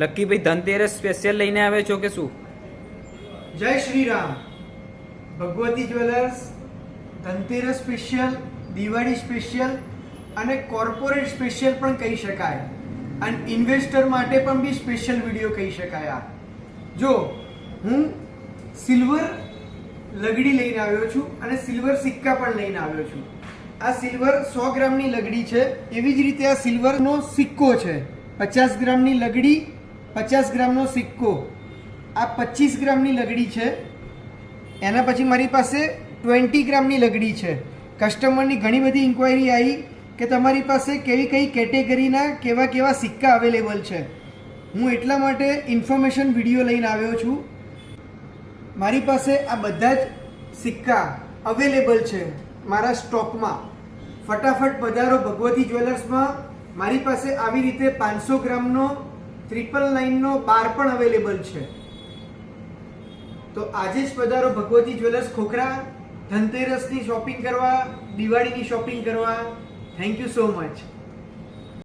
લક્કીભાઈ Dhanteras special લઈને આવ્યા છો કે શું? જય Shri Ram. Bhagwati jewellers Dhanteras special, Diwali special અને કોર્પોરેટ સ્પેશિયલ પણ કહી શકાય, અને ઇન્વેસ્ટર માટે પણ બી સ્પેશિયલ વિડીયો કહી શકાય. જો હું સિલ્વર લગડી લઈને આવ્યો છું અને સિલ્વર સિક્કા પણ લઈને આવ્યો છું. આ સિલ્વર 100 ગ્રામની લગડી છે. એવી જ રીતે આ સિલ્વરનો સિક્કો છે. 50 ગ્રામની લગડી, 50 ગ્રામનો સિક્કો. આ 25 ગ્રામની લગડી છે. એના પછી મારી પાસે 20 ગ્રામની લગડી છે. કસ્ટમરની ઘણી બધી ઇન્ક્વાયરી આવી કે તમારી પાસે કેવી કઈ કેટેગરીના કેવા કેવા સિક્કા અવેલેબલ છે. હું એટલા માટે ઇન્ફોર્મેશન વિડીયો લઈને આવ્યો છું. મારી પાસે આ બધા જ સિક્કા અવેલેબલ છે મારા સ્ટોકમાં. ફટાફટ પધારો ભગવતી જ્વેલર્સમાં. મારી પાસે આવી રીતે 500 ગ્રામનો 999નો બાર પણ અવેલેબલ છે. તો આજે જ પધારો ભગવતી જ્વેલર્સ ખોખરા, ધનતેરસની શોપિંગ કરવા, દિવાળીની શોપિંગ કરવા. Thank you so much.